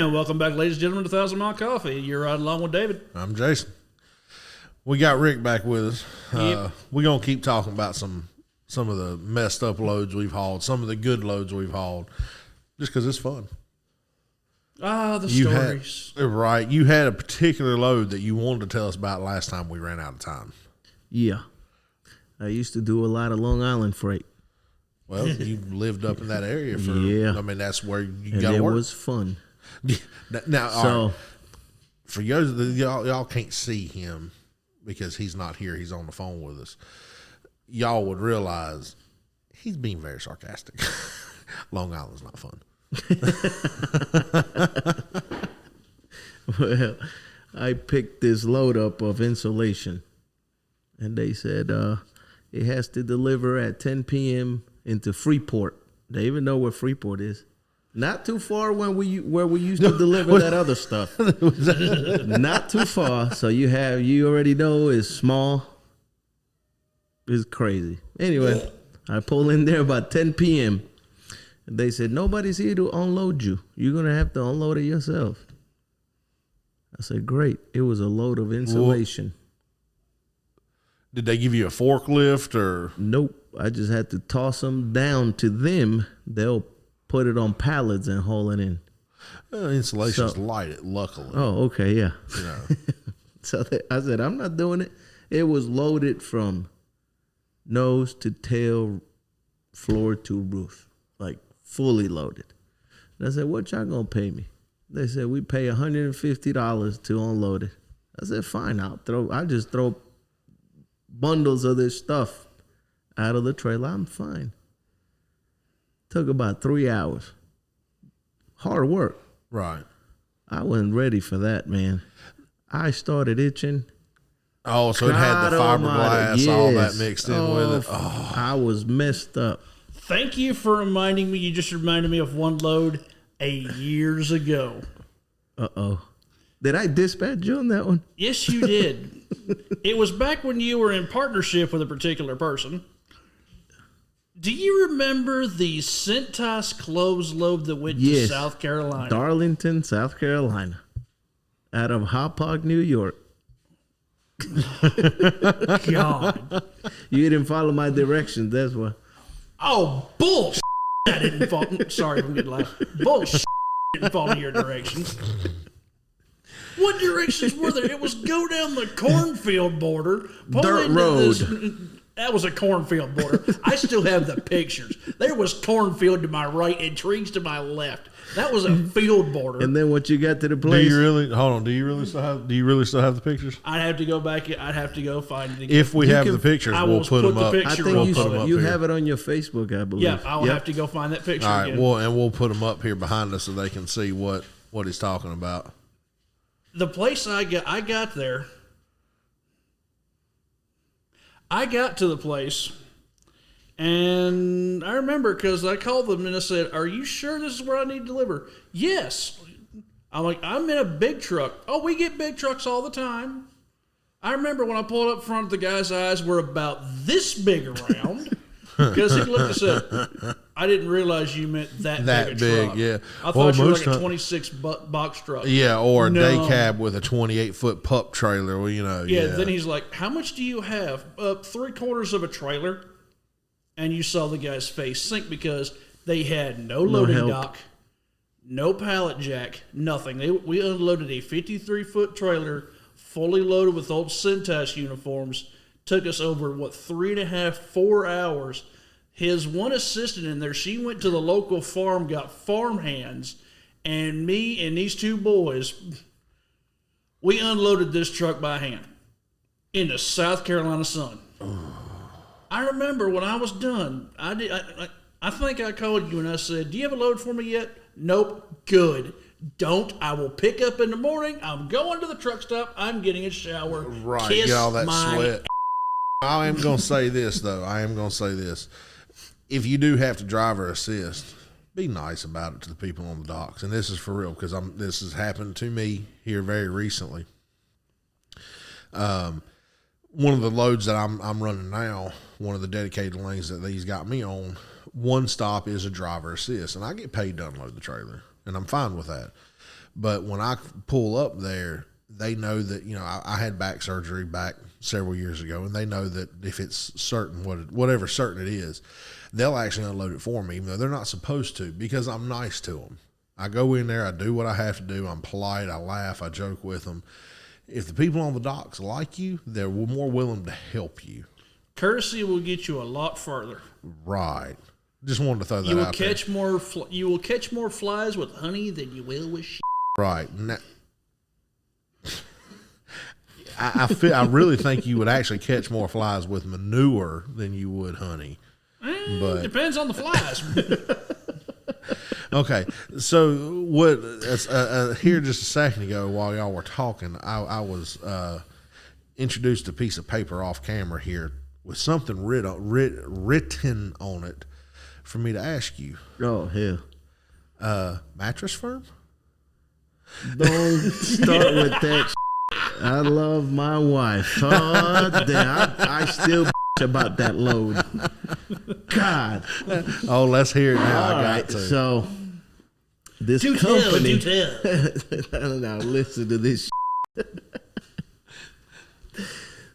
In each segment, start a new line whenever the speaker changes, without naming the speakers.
And welcome back, ladies and gentlemen, to 1,000 Mile Coffee. You're riding along with David.
I'm Jason. We got Rick back with us.
Yep.
We're going to keep talking about some of the messed up loads we've hauled, some of the good loads we've hauled, just because it's fun.
Ah, the stories.
Right. You had a particular load that you wanted to tell us about last time we ran out of time.
Yeah. I used to do a lot of Long Island freight.
Well, you lived up in that area for,
Yeah.
I mean, that's where you
And
got to
it
work.
was fun.
Now,
So,
all right, for y'all can't see him because he's not here. He's on the phone with us. Y'all would realize he's being very sarcastic. Long Island's not fun.
well, I picked this load up of insulation, and they said it has to deliver at 10 p.m. into Freeport. They even know where Freeport is. Not too far where we used to deliver that other stuff. Not too far. So you already know it's small. It's crazy. Anyway, I pull in there about 10 p.m. and they said, nobody's here to unload you. You're going to have to unload it yourself. I said, great. It was a load of insulation.
Did they give you a forklift or?
Nope. I just had to toss them down to them. They'll put it on pallets and haul it in.
Insulation's light, luckily.
Oh, okay, yeah.
You know.
So I said, I'm not doing it. It was loaded from nose to tail, floor to roof, like fully loaded. And I said, what y'all gonna pay me? They said, we pay $150 to unload it. I said, fine, I'll just throw bundles of this stuff out of the trailer. I'm fine. Took about 3 hours. Hard work.
Right.
I wasn't ready for that, man. I started itching.
Oh, so it had the
God
fiberglass,
almighty,
all that
yes.
mixed in with it. Oh.
I was messed up.
Thank you for reminding me. You just reminded me of one load years ago.
Uh-oh. Did I dispatch you on that one?
Yes, you did. It was back when you were in partnership with a particular person. Do you remember the Cintas clothes load that went to South Carolina?
Darlington, South Carolina. Out of Hauppauge, New York.
God.
You didn't follow my directions, that's why.
Oh, bullshit. I didn't follow. Sorry if I'm getting loud. Bullshit. Didn't follow your directions. What directions were there? It was go down the cornfield border.
Dirt road.
That was a cornfield border. I still have the pictures. There was cornfield to my right and trees to my left. That was a field border.
And then once you got to the place.
Do you really still have the pictures?
I'd have to go back. I'd have to go find it again.
If we have the pictures,
I
we'll
will
put them
the
up.
picture
I
we'll
think
put them up
you
here.
have it on your Facebook, I believe.
Yeah, I'll have to go find that picture
All right,
again.
we'll put them up here behind us so they can see what he's talking about.
The place I got there. I got to the place, and I remember because I called them and I said, "Are you sure this is where I need to deliver?" Yes. I'm like, I'm in a big truck. Oh, we get big trucks all the time. I remember when I pulled up front, the guy's eyes were about this big around because he looked and said, "I didn't realize you meant that big a truck."
Yeah.
I thought you were like a 26 box truck.
Yeah, or a
No.
day cab with a 28-foot pup trailer. Well,
Yeah, then he's like, "How much do you have?" 3/4 of a trailer. And you saw the guy's face sink because they had no loading
help.
dock, no pallet jack, nothing. We unloaded a 53-foot trailer fully loaded with old Cintas uniforms. Took us over, 3.5, 4 hours. His one assistant in there, she went to the local farm, got farm hands, and me and these two boys, we unloaded this truck by hand in the South Carolina sun. I remember when I was done, I think I called you and I said, "Do you have a load for me yet?" "Nope." "Good. Don't. I will pick up in the morning. I'm going to the truck stop. I'm getting a shower."
Right,
Kiss
get all that
my
sweat. I am going to say this, though. If you do have to driver assist, be nice about it to the people on the docks. And this is for real because this has happened to me here very recently. One of the loads that I'm running now, one of the dedicated lanes that these got me on, one stop is a driver assist, and I get paid to unload the trailer, and I'm fine with that. But when I pull up there, they know that, I had back surgery back several years ago, and they know that if it's certain, whatever certain it is, they'll actually unload it for me, even though they're not supposed to, because I'm nice to them. I go in there, I do what I have to do. I'm polite, I laugh, I joke with them. If the people on the docks like you, they're more willing to help you.
Courtesy will get you a lot further.
Right. Just wanted to throw that
You will
out
catch
there.
more. You will catch more flies with honey than you will with shit.
Right. I really think you would actually catch more flies with manure than you would honey. But
Depends on the flies.
okay, so what? Here just a second ago, while y'all were talking, I was introduced to a piece of paper off camera here with something written on it for me to ask you.
Oh hell!
Mattress firm?
Don't start with that. I love my wife. Oh, damn. I still about that load. God.
Oh, let's hear it now.
All
I got
right.
to.
So this
Do
company.
tell.
Now listen to this.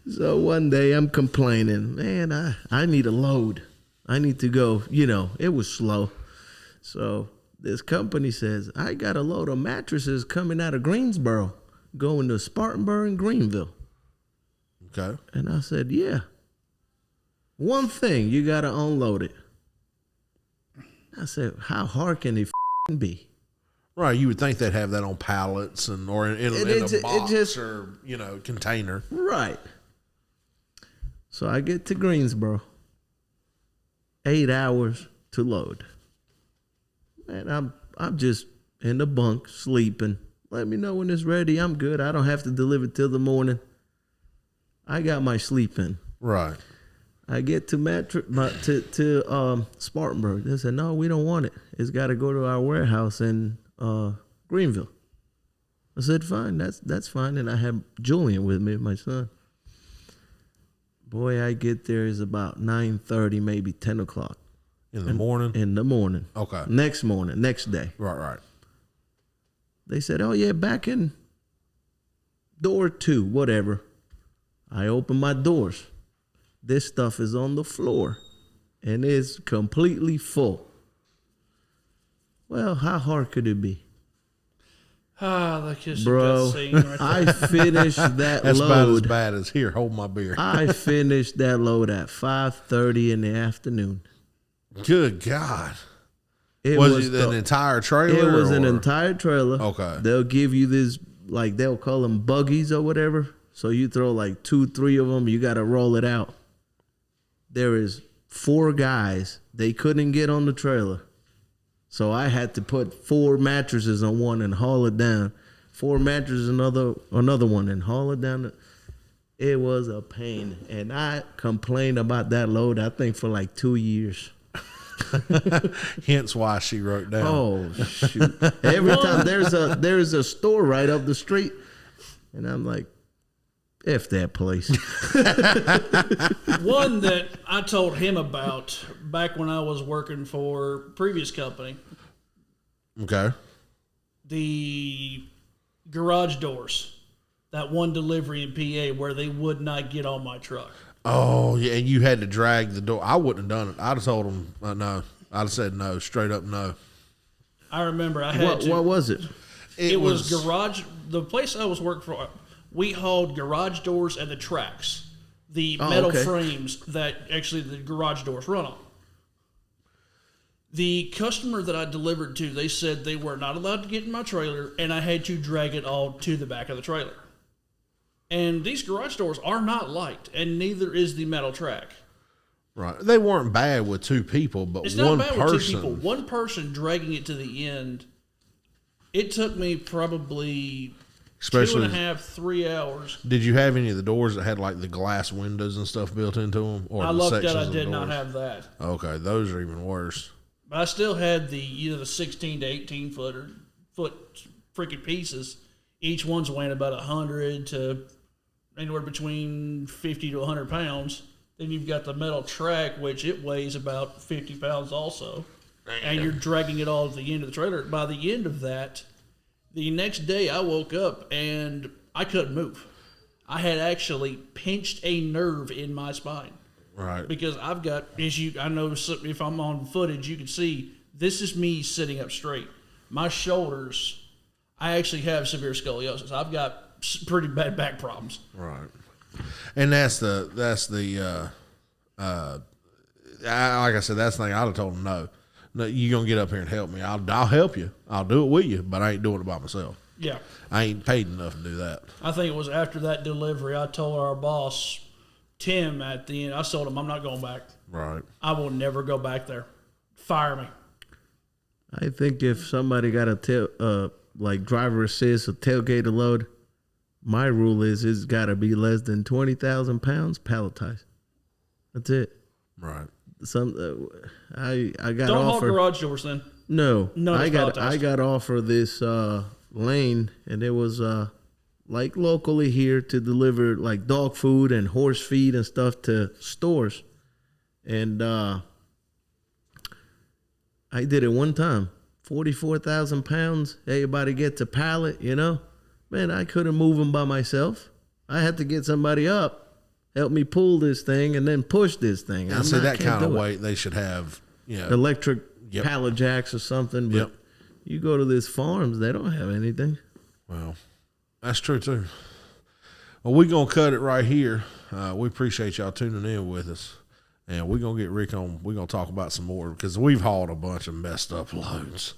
So one day I'm complaining, man, I need a load. I need to go. It was slow. So this company says, I got a load of mattresses coming out of Greensboro, going to Spartanburg and Greenville.
Okay.
And I said, yeah. One thing, you got to unload it. I said, how hard can it be?
Right, you would think they'd have that on pallets or in a box or container.
Right. So I get to Greensboro. 8 hours to load. And I'm just in the bunk sleeping. Let me know when it's ready. I'm good. I don't have to deliver till the morning. I got my sleep in.
Right.
I get to Spartanburg. They said, no, we don't want it. It's got to go to our warehouse in Greenville. I said, fine, that's fine. And I have Julian with me, my son. Boy, I get there is about 9:30, maybe 10 o'clock.
In the morning?
In the morning.
Okay.
Next morning, next day.
Right.
They said, oh, yeah, back in door 2, whatever. I open my doors. This stuff is on the floor, and it's completely full. Well, how hard could it be?
That's just
Bro, I finished that
That's about as
load.
bad as here, hold my beer.
I finished that load at 5:30 in the afternoon.
Good God.
It
Was it an entire trailer?
It was an
or-
entire trailer.
Okay.
They'll give you this, like they'll call them buggies or whatever. So you throw like 2-3 of them. You got to roll it out. There is 4 guys. They couldn't get on the trailer. So I had to put 4 mattresses on one and haul it down. 4 mattresses, another one, and haul it down. It was a pain. And I complained about that load, I think, for like 2 years.
Hence why she wrote down.
Oh shoot! Every time there's a store right up the street, and I'm like, F that place.
One that I told him about back when I was working for previous company,
Okay.
the garage doors. That one delivery in PA where they would not get on my truck.
Oh, yeah, and you had to drag the door. I wouldn't have done it. I'd have told them no. I'd have said no, straight up no.
I remember I had to.
What was it?
It was garage. The place I was working for, we hauled garage doors and the tracks, the metal frames that actually the garage doors run on. The customer that I delivered to, they said they were not allowed to get in my trailer, and I had to drag it all to the back of the trailer. And these garage doors are not light, and neither is the metal track.
Right. They weren't bad with 2 people, but
It's
one
not bad
person.
with 2 people. One person dragging it to the end. It took me probably
Especially,
2.5, 3 hours.
did you have any of the doors that had like the glass windows and stuff built into them? Or
I
the
lucked
sections
out I
of
did not
doors?
have that.
Okay, those are even worse.
But I still had the 16 to 18 foot freaking pieces. Each one's weighing about 100 to anywhere between 50 to 100 pounds. Then you've got the metal track, which it weighs about 50 pounds also. And you're dragging it all to the end of the trailer. By the end of that, The next day, I woke up and I couldn't move. I had actually pinched a nerve in my spine.
Right.
Because I've got, I know if I'm on footage, you can see this is me sitting up straight. My shoulders, I actually have severe scoliosis. I've got pretty bad back problems.
Right. And like I said, that's the thing I'd have told him no. No, you're going to get up here and help me. I'll help you. I'll do it with you, but I ain't doing it by myself.
Yeah.
I ain't paid enough to do that.
I think it was after that delivery, I told our boss, Tim, at the end, I told him, I'm not going back.
Right.
I will never go back there. Fire me.
I think if somebody got a like driver assist or tailgate to load, my rule is it's got to be less than 20,000 pounds palletized. That's it.
Right.
I got
Don't haul
offered.
garage doors then.
No,
No,
I
it's
got
palletized.
offered this lane, and it was like locally here to deliver like dog food and horse feed and stuff to stores, and I did it one time. 44,000 pounds. Everybody gets a pallet, you know. Man, I couldn't move them by myself. I had to get somebody up, help me pull this thing, and then push this thing.
I say that kind of weight they should have,
electric
Yep.
pallet jacks or something. But
Yep.
you go to these farms, they don't have anything.
Well, that's true too. Well, we're going to cut it right here. We appreciate y'all tuning in with us. And we're going to get Rick on. We're going to talk about some more because we've hauled a bunch of messed up loads.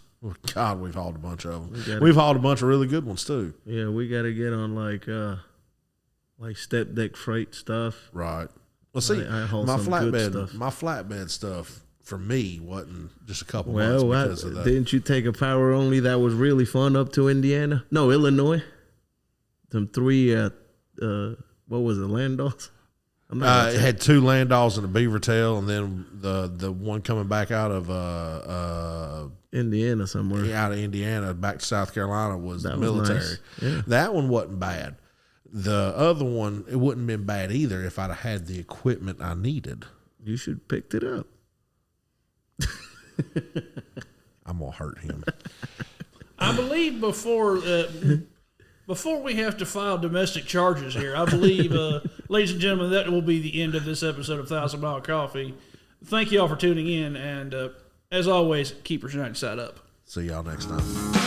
God, we've hauled a bunch of them. We've hauled a bunch of really good ones too.
Yeah, we got to get on like step deck freight stuff.
Right. Well, see,
I haul
my
some good stuff.
flatbed stuff for me wasn't just a couple
Well,
months because of that.
didn't you take a power only that was really fun up to Indiana? No, Illinois. Them three, what was it, Landals?
It had two Landals and a beaver tail, and then the one coming back out of
Indiana somewhere.
out of Indiana back to South Carolina was
That was
military.
nice. Yeah.
That one wasn't bad. The other one, it wouldn't have been bad either if I'd have had the equipment I needed.
You should picked it up.
I'm gonna hurt him.
I believe before we have to file domestic charges here, I believe, ladies and gentlemen, that will be the end of this episode of 1,000 Mile Coffee. Thank you all for tuning in, and as always, keep your shining side up.
See y'all next time.